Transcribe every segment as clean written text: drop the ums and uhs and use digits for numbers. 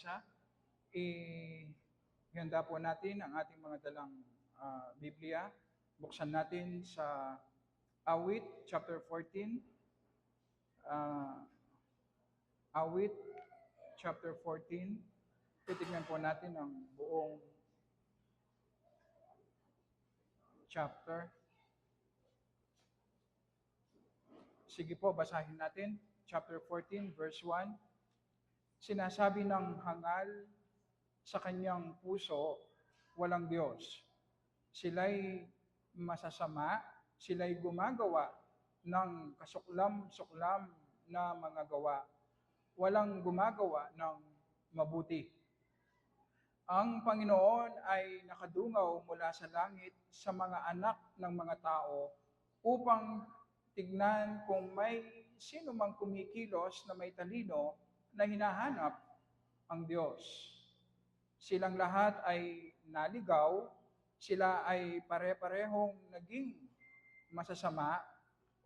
isa, ihanda po natin ang ating mga dalang Biblia. Buksan natin sa Awit, chapter 14. Awit, chapter 14. Titignan po natin ang buong chapter. Sige po, basahin natin. Chapter 14, verse 1. Sinasabi ng hangal sa kanyang puso, walang Diyos. Sila'y masasama, sila'y gumagawa ng kasuklam-suklam na mga gawa. Walang gumagawa ng mabuti. Ang Panginoon ay nakadungaw mula sa langit sa mga anak ng mga tao upang tignan kung may sino mang kumikilos na may talino na hinahanap ang Diyos. Silang lahat ay naligaw, sila ay pare-parehong naging masasama,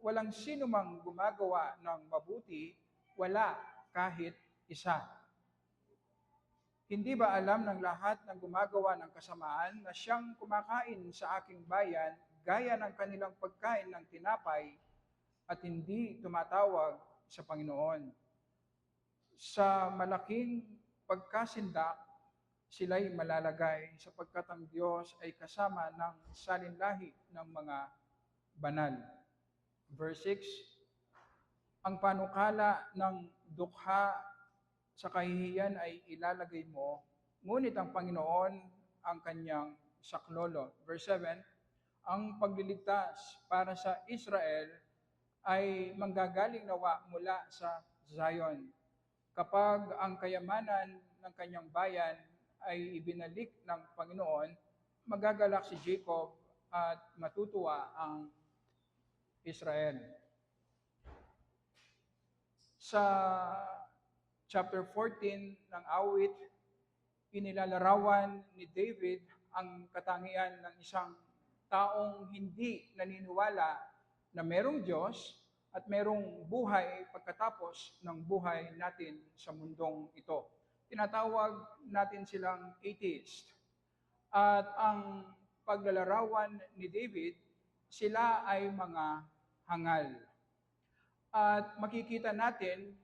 walang sino mang gumagawa ng mabuti, wala kahit isa. Hindi ba alam ng lahat ng gumagawa ng kasamaan na siyang kumakain sa aking bayan gaya ng kanilang pagkain ng tinapay at hindi tumatawag sa Panginoon? Sa malaking pagkasindak, sila'y malalagay sapagkat ang Diyos ay kasama ng salinlahi ng mga banal. Verse 6, ang panukala ng dukha sa kahihiyan ay ilalagay mo, ngunit ang Panginoon ang kanyang saklolo. Verse 7, ang pagliligtas para sa Israel ay manggagaling nawa mula sa Zion. Kapag ang kayamanan ng kanyang bayan ay ibinalik ng Panginoon, magagalak si Jacob at matutuwa ang Israel. Sa chapter 14 ng Awit, inilalarawan ni David ang katangian ng isang taong hindi naniniwala na merong Diyos at merong buhay pagkatapos ng buhay natin sa mundong ito. Tinatawag natin silang atheist. At ang paglalarawan ni David, sila ay mga hangal. At makikita natin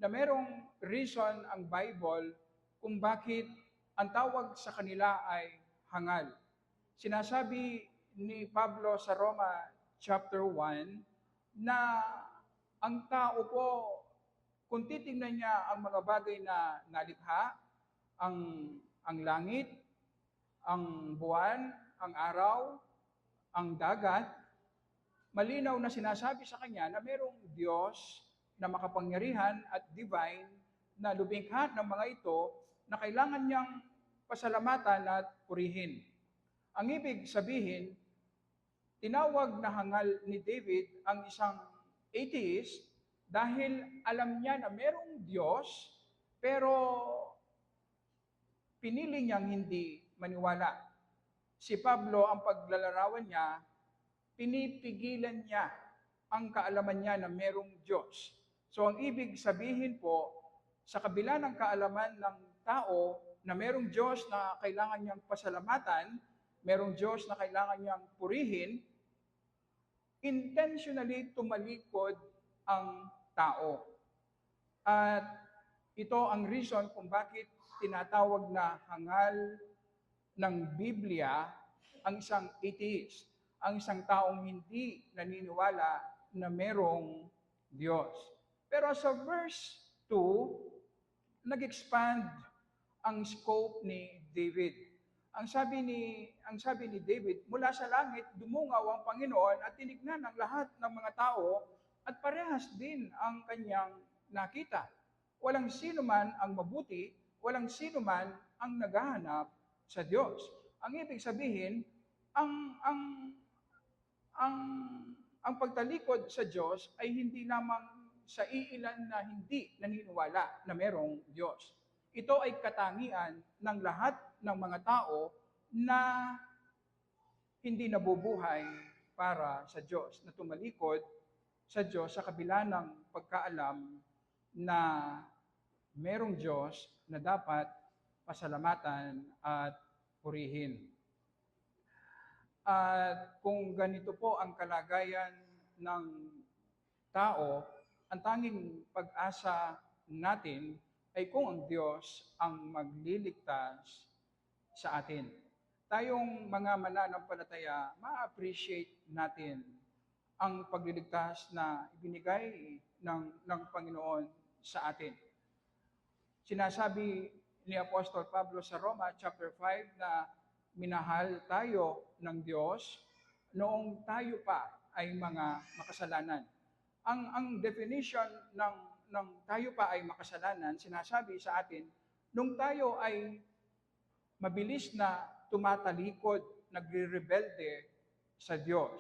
na merong reason ang Bible kung bakit ang tawag sa kanila ay hangal. Sinasabi ni Pablo sa Roma chapter 1 na ang tao po, kung titingnan niya ang mga bagay na nalikha, ang langit, ang buwan, ang araw, ang dagat, malinaw na sinasabi sa kanya na mayroong Diyos na makapangyarihan at divine na lumikha ng mga ito na kailangan niyang pasalamatan at purihin. Ang ibig sabihin, tinawag na hangal ni David ang isang atheist dahil alam niya na mayroong Diyos pero pinili niyang hindi maniwala. Si Pablo, ang paglalarawan niya, pinipigilan niya ang kaalaman niya na mayroong Diyos. So ang ibig sabihin po, sa kabila ng kaalaman ng tao na mayroong Diyos na kailangan niyang pasalamatan, mayroong Diyos na kailangan niyang purihin, intentionally tumalikod ang tao. At ito ang reason kung bakit tinatawag na hangal ng Biblia ang isang atheist, ang isang taong hindi naniniwala na merong Diyos. Pero sa verse 2, nag-expand ang scope ni David. Ang sabi ni David, mula sa langit dumungaw ang Panginoon at tinignan ang lahat ng mga tao at parehas din ang kanyang nakita. Walang sino man ang mabuti, walang sino man ang naghahanap sa Diyos. Ang ibig sabihin, ang pagtalikod sa Diyos ay hindi lamang sa iilan na hindi naniniwala na merong Diyos. Ito ay katangian ng lahat ng mga tao na hindi nabubuhay para sa Diyos, na tumalikod sa Diyos sa kabila ng pagkaalam na merong Diyos na dapat pasalamatan at purihin. At kung ganito po ang kalagayan ng tao, ang tanging pag-asa natin ay kung ang Diyos ang magliligtas sa atin. Tayong mga mananampalataya, ma-appreciate natin ang pagliligtas na ibinigay ng Panginoon sa atin. Sinasabi ni Apostol Pablo sa Roma chapter 5 na minahal tayo ng Diyos noong tayo pa ay mga makasalanan. Ang definition ng tayo pa ay makasalanan, sinasabi sa atin, nung tayo ay mabilis na tumatalikod, nagre-rebelde sa Diyos.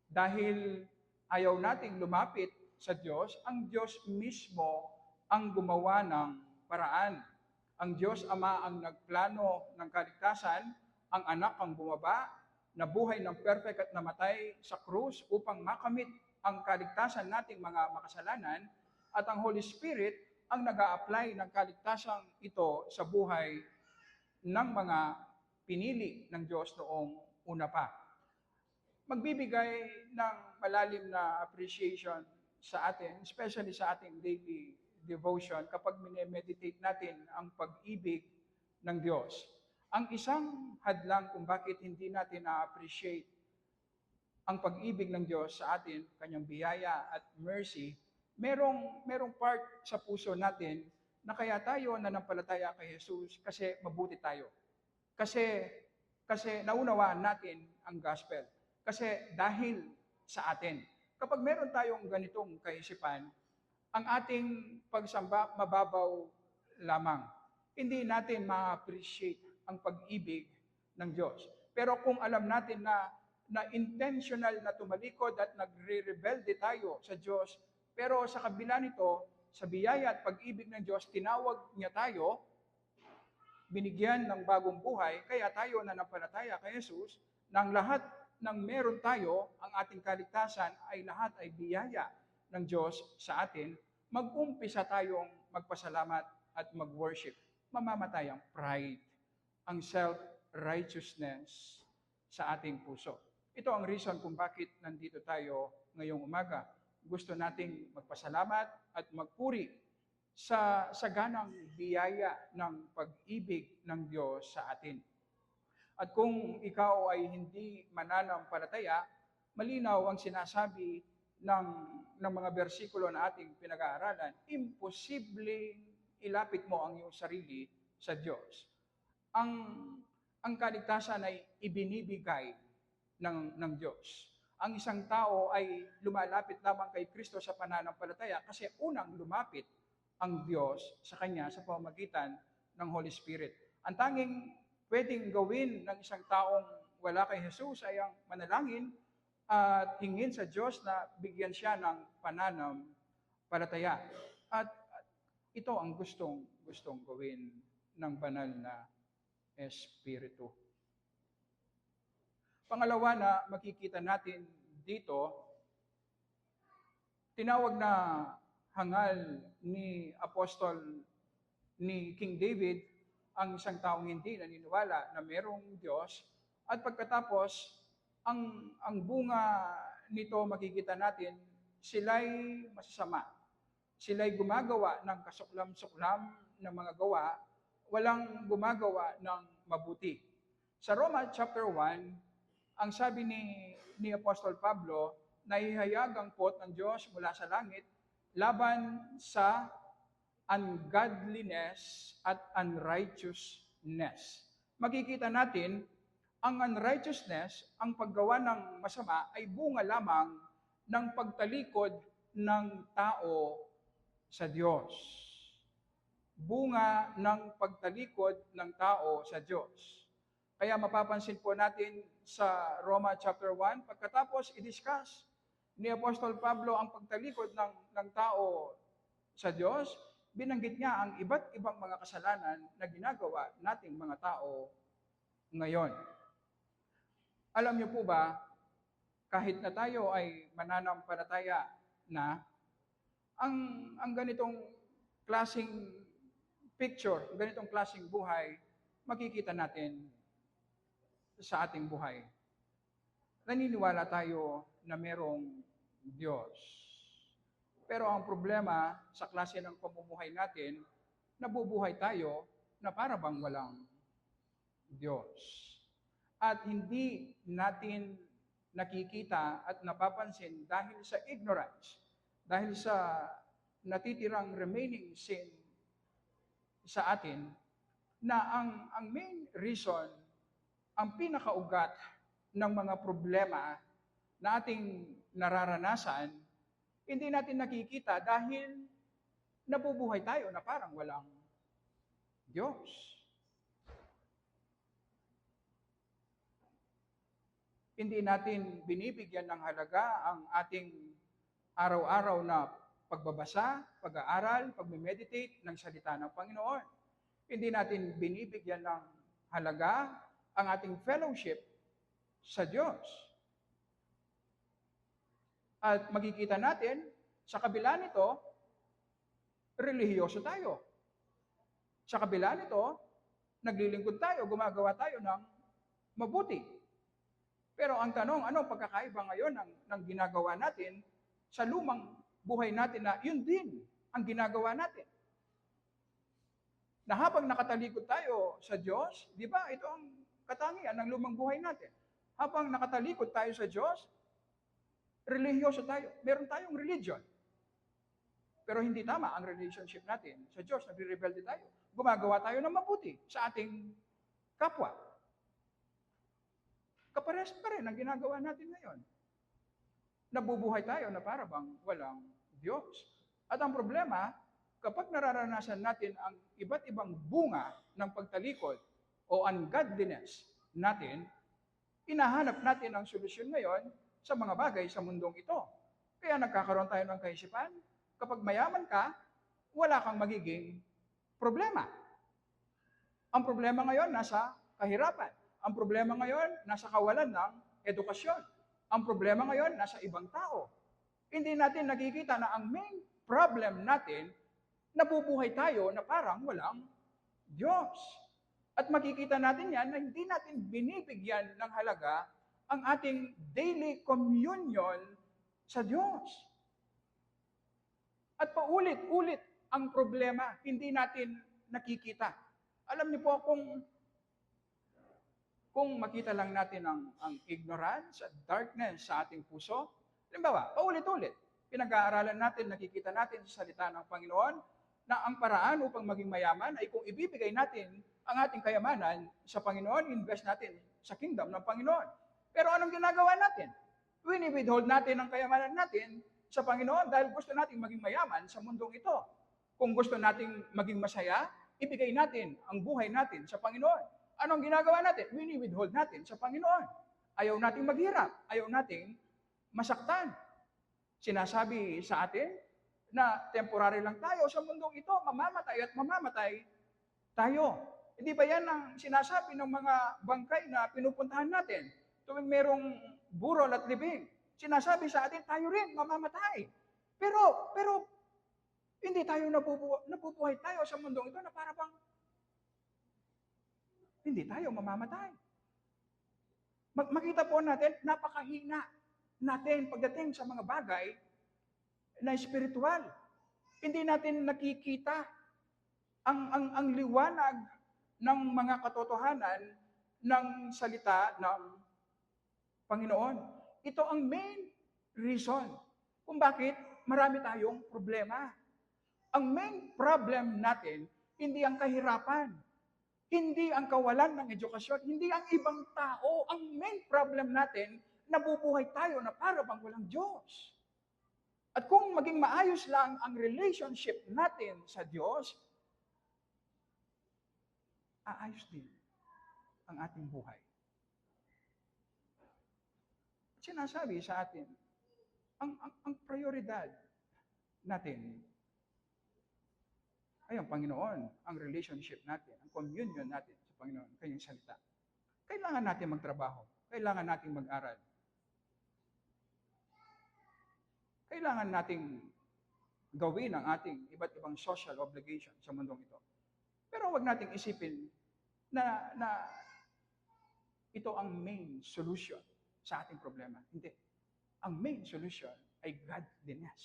Dahil ayaw nating lumapit sa Diyos, ang Diyos mismo ang gumawa ng paraan. Ang Diyos Ama ang nagplano ng kaligtasan, ang anak ang bumaba, nabuhay ng perfect at namatay sa krus upang makamit ang kaligtasan nating mga makasalanan, at ang Holy Spirit ang nag-a-apply ng kaligtasan ito sa buhay ng mga pinili ng Diyos noong una pa. Magbibigay ng malalim na appreciation sa atin, especially sa ating daily devotion, kapag minemeditate natin ang pag-ibig ng Diyos. Ang isang hadlang kung bakit hindi natin na-appreciate ang pag-ibig ng Diyos sa atin, kanyang biyaya at mercy, merong part sa puso natin na kaya tayo nanampalataya kay Jesus kasi mabuti tayo. Kasi naunawaan natin ang gospel. Kasi dahil sa atin. Kapag meron tayong ganitong kaisipan, ang ating pagsamba mababaw lamang. Hindi natin ma-appreciate ang pag-ibig ng Diyos. Pero kung alam natin na intentional na tumalikod at nagre-rebelde tayo sa Diyos, pero sa kabila nito, sa biyaya at pag-ibig ng Diyos, tinawag niya tayo, binigyan ng bagong buhay, kaya tayo nanampalataya kay Jesus, ng lahat ng meron tayo, ang ating kaligtasan ay lahat ay biyaya ng Diyos sa atin, mag-umpisa tayong magpasalamat at mag-worship. Mamamatay ang pride, ang self-righteousness sa ating puso. Ito ang reason kung bakit nandito tayo ngayong umaga. Gusto nating magpasalamat at magpuri sa saganang biyaya ng pag-ibig ng Diyos sa atin. At kung ikaw ay hindi mananampalataya, malinaw ang sinasabi ng mga bersikulo na ating pinag-aaralan, imposibleng ilapit mo ang iyong sarili sa Diyos. Ang kaligtasan ay ibinibigay ng Diyos. Ang isang tao ay lumalapit lamang kay Kristo sa pananampalataya kasi unang lumapit ang Diyos sa Kanya sa pamamagitan ng Holy Spirit. Ang tanging pwedeng gawin ng isang taong wala kay Jesus ay ang manalangin at hingin sa Diyos na bigyan siya ng pananampalataya. At ito ang gustong gawin ng banal na Espiritu. Pangalawa na makikita natin dito, tinawag na hangal ni King David ang isang taong hindi naniniwala na mayroong Diyos, at pagkatapos ang bunga nito makikita natin, sila'y masasama. Sila'y gumagawa ng kasuklam-suklam na mga gawa, walang gumagawa ng mabuti. Sa Roma chapter 1, ang sabi ni Apostol Pablo, naihayag ang pot ng Diyos mula sa langit laban sa ungodliness at unrighteousness. Makikita natin, ang unrighteousness, ang paggawa ng masama, ay bunga lamang ng pagtalikod ng tao sa Diyos. Bunga ng pagtalikod ng tao sa Diyos. Kaya mapapansin po natin sa Roma chapter 1, pagkatapos i-discuss ni Apostol Pablo ang pagtalikod ng tao sa Diyos, binanggit niya ang iba't ibang mga kasalanan na ginagawa nating mga tao ngayon. Alam niyo po ba, kahit na tayo ay mananampalataya na, ang ganitong klaseng picture, ganitong klaseng buhay, makikita natin sa ating buhay. Naniniwala tayo na merong Diyos. Pero ang problema sa klase ng pamumuhay natin, nabubuhay tayo na para bang walang Diyos. At hindi natin nakikita at napapansin dahil sa ignorance, dahil sa natitirang remaining sin sa atin, na ang main reason, ang pinakaugat ng mga problema na ating nararanasan, hindi natin nakikita dahil nabubuhay tayo na parang walang Diyos. Hindi natin binibigyan ng halaga ang ating araw-araw na pagbabasa, pag-aaral, pagme-meditate ng salita ng Panginoon. Hindi natin binibigyan ng halaga ang ating fellowship sa Diyos. At makikita natin, sa kabila nito, relihiyoso tayo. Sa kabila nito, naglilingkod tayo, gumagawa tayo ng mabuti. Pero ang tanong, ano pagkakaiba ngayon ng ginagawa natin sa lumang buhay natin na yun din ang ginagawa natin? Na habang nakatalikod tayo sa Diyos, di ba, ito ang katangian ng lumang buhay natin. Habang nakatalikod tayo sa Diyos, relihiyoso tayo. Meron tayong religion. Pero hindi tama ang relationship natin sa Diyos. Nagre-rebelde tayo. Gumagawa tayo ng mabuti sa ating kapwa. Kapares pa rin ang ginagawa natin ngayon. Nabubuhay tayo na para bang walang Diyos. At ang problema, kapag nararanasan natin ang iba't ibang bunga ng pagtalikod o ungodliness natin, inahanap natin ang solusyon ngayon sa mga bagay sa mundong ito. Kaya nagkakaroon tayo ng kaisipan, kapag mayaman ka, wala kang magiging problema. Ang problema ngayon nasa kahirapan. Ang problema ngayon nasa kawalan ng edukasyon. Ang problema ngayon nasa ibang tao. Hindi natin nakikita na ang main problem natin, nabubuhay tayo na parang walang Diyos. At makikita natin yan na hindi natin binibigyan ng halaga ang ating daily communion sa Diyos. At paulit-ulit ang problema, hindi natin nakikita. Alam niyo po, kung makita lang natin ang ignorance at darkness sa ating puso, halimbawa, paulit-ulit, pinag-aaralan natin, nakikita natin sa salita ng Panginoon na ang paraan upang maging mayaman ay kung ibibigay natin ang ating kayamanan sa Panginoon, invest natin sa kingdom ng Panginoon. Pero anong ginagawa natin? Wini-withhold natin ang kayamanan natin sa Panginoon dahil gusto nating maging mayaman sa mundong ito. Kung gusto nating maging masaya, ibigay natin ang buhay natin sa Panginoon. Anong ginagawa natin? Wini-withhold natin sa Panginoon. Ayaw nating maghirap. Ayaw nating masaktan. Sinasabi sa atin na temporary lang tayo sa mundong ito, mamamatay at mamamatay tayo. Hindi ba yan ang sinasabi ng mga bangkay na pinupuntahan natin? Tuwing merong burol at libing, sinasabi sa atin, tayo rin mamamatay. Pero hindi tayo nabubuhay tayo sa mundong ito na para bang hindi tayo mamamatay. Makita po natin, napakahina natin pagdating sa mga bagay na espiritual. Hindi natin nakikita ang liwanag ng mga katotohanan ng salita ng Panginoon. Ito ang main reason kung bakit marami tayong problema. Ang main problem natin, hindi ang kahirapan, hindi ang kawalan ng edukasyon, hindi ang ibang tao. Ang main problem natin, nabubuhay tayo na para bang walang Diyos. At kung maging maayos lang ang relationship natin sa Diyos, aayos din ang ating buhay. Sinasabi sa atin, ang prioridad natin ay ang Panginoon, ang relationship natin, ang communion natin sa Panginoon, kanyang salita. Kailangan natin magtrabaho. Kailangan natin mag-aral. Kailangan nating gawin ang ating iba't ibang social obligation sa mundong ito. Pero wag nating isipin na ito ang main solution sa ating problema. Hindi. Ang main solution ay godliness.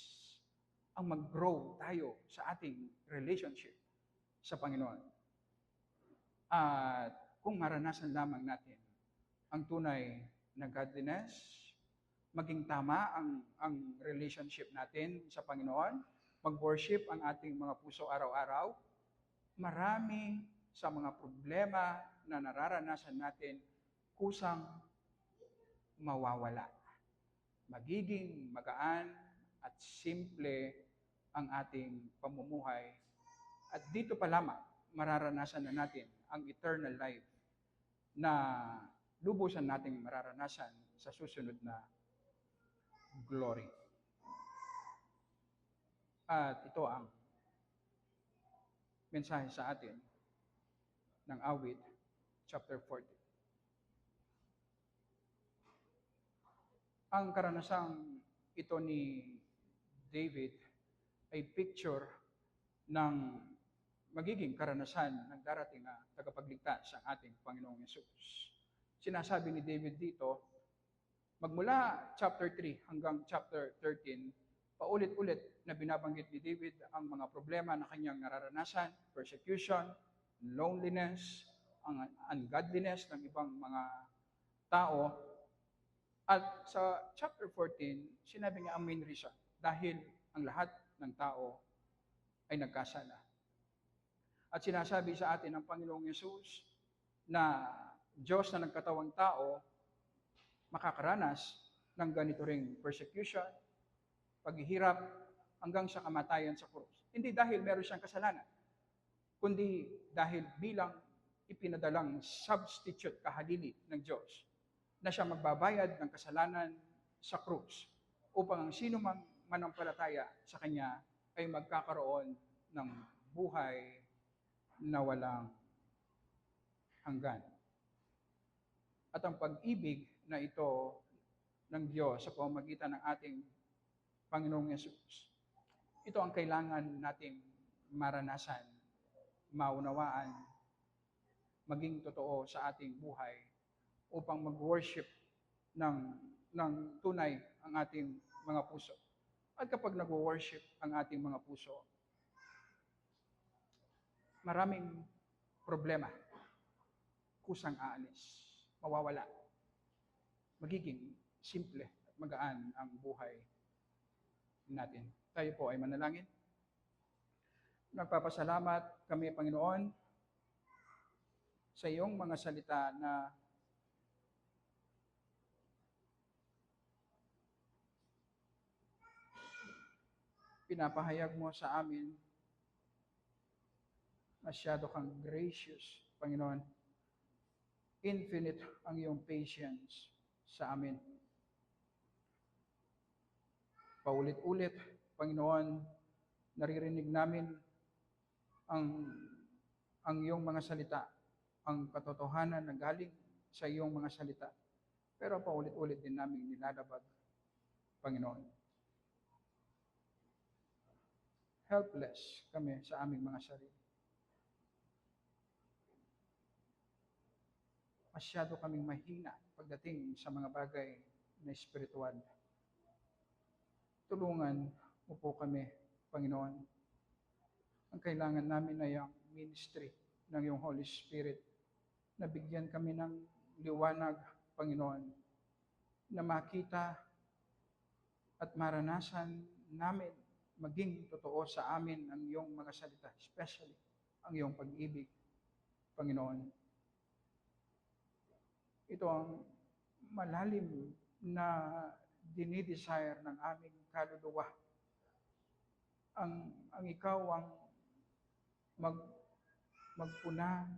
Ang mag-grow tayo sa ating relationship sa Panginoon. At kung maranasan lamang natin ang tunay na godliness, maging tama ang relationship natin sa Panginoon, mag-worship ang ating mga puso araw-araw, marami sa mga problema na nararanasan natin kusang mawawala. Magiging magaan at simple ang ating pamumuhay. At dito pa lamang, mararanasan na natin ang eternal life na lubusan nating mararanasan sa susunod na glory. At ito ang mensahe sa atin ng awit, chapter 40. Ang karanasang ito ni David ay picture ng magiging karanasan ng darating na tagapagligtas ang ating Panginoong Yesus. Sinasabi ni David dito, magmula chapter 3 hanggang chapter 13, paulit-ulit na binabanggit ni David ang mga problema na kanyang nararanasan, persecution, loneliness, ang ungodliness ng ibang mga tao. At sa chapter 14, sinabi niya ang main reason, dahil ang lahat ng tao ay nagkasala. At sinasabi sa atin ng Panginoong Yesus na Diyos na nagkatawang tao, makakaranas ng ganito ring persecution, paghihirap, hanggang sa kamatayan sa krus. Hindi dahil meron siyang kasalanan, kundi dahil bilang ipinadalang substitute kahalili ng Diyos na siya magbabayad ng kasalanan sa krus upang ang sino mang manampalataya sa Kanya ay magkakaroon ng buhay na walang hanggan. At ang pag-ibig na ito ng Diyos sa pamamagitan ng ating Panginoong Yesus, ito ang kailangan nating maranasan, maunawaan, maging totoo sa ating buhay upang mag-worship ng tunay ang ating mga puso. At kapag nag-worship ang ating mga puso, maraming problema kusang aalis, mawawala. Magiging simple at magaan ang buhay natin. Tayo po ay manalangin. Nagpapasalamat kami, Panginoon, sa iyong mga salita na pinapahayag mo sa amin. Masyado kang gracious, Panginoon. Infinite ang iyong patience sa amin. Paulit-ulit, Panginoon, naririnig namin ang iyong mga salita, ang katotohanan na galing sa iyong mga salita. Pero paulit-ulit din namin nilalabag, Panginoon. Helpless kami sa aming mga sarili. Masyado kaming mahina pagdating sa mga bagay na espiritual. Tulungan mo po kami, Panginoon. Ang kailangan namin ay ang ministry ng iyong Holy Spirit na bigyan kami ng liwanag, Panginoon, na makita at maranasan namin maging totoo sa amin ang iyong mga salita, especially ang iyong pag-ibig, Panginoon. Ito ang malalim na dinidesire ng aming kaluluwa. Ang ikaw ang magpuna,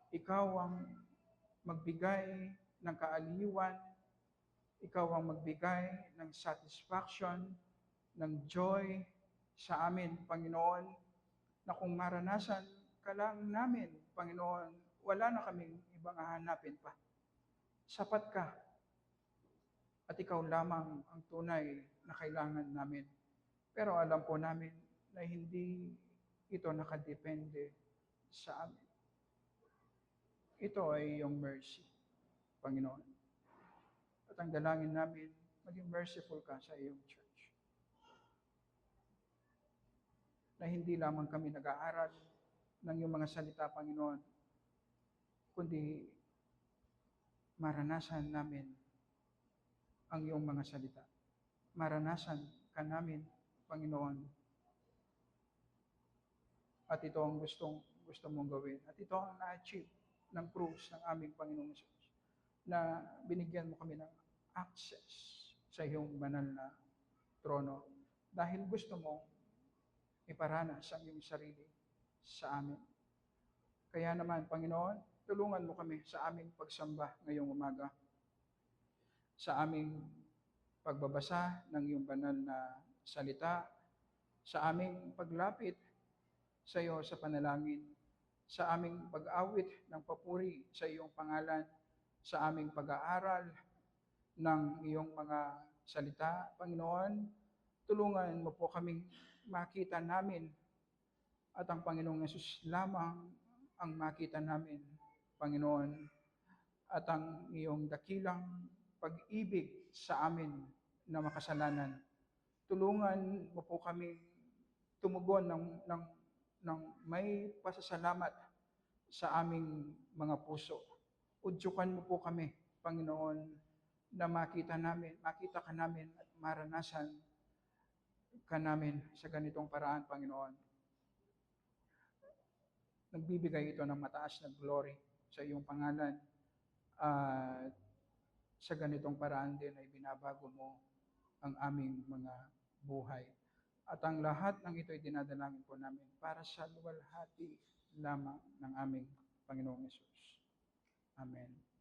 ikaw ang magbigay ng kaaliwan, ikaw ang magbigay ng satisfaction, ng joy sa amin, Panginoon, na kung maranasan ka lang namin, Panginoon, wala na kaming ibang hahanapin pa. Sapat ka at ikaw lamang ang tunay na kailangan namin. Pero alam po namin na hindi ito nakadepende sa amin. Ito ay iyong mercy, Panginoon. At ang dalangin namin, maging merciful ka sa iyong church. Na hindi lamang kami nag-aaral ng iyong mga salita, Panginoon, kundi maranasan namin ang iyong mga salita. Maranasan ka namin, Panginoon. At ito ang gusto mong gawin. At ito ang na-achieve ng krus ng aming Panginoong Jesus, na binigyan mo kami ng access sa iyong banal na trono dahil gusto mong iparanas ang iyong sarili sa amin. Kaya naman, Panginoon, tulungan mo kami sa aming pagsamba ngayong umaga, sa aming pagbabasa ng iyong banal na salita, sa aming paglapit sa iyo sa panalangin, sa aming pag-awit ng papuri sa iyong pangalan, sa aming pag-aaral ng iyong mga salita. Panginoon, tulungan mo po kaming makita namin at ang Panginoong Yesus lamang ang makita namin, Panginoon, at ang iyong dakilang pag-ibig sa amin na makasalanan. Tulungan mo po kami tumugon ng may pasasalamat sa aming mga puso. Udyukan mo po kami, Panginoon, na makita ka namin at maranasan ka namin sa ganitong paraan, Panginoon. Nagbibigay ito ng mataas na glory sa iyong pangalan. At sa ganitong paraan din ay binabago mo ang aming mga buhay. At ang lahat ng ito ay dinadalangin po namin para sa luwalhati lamang ng aming Panginoong Yesus. Amen.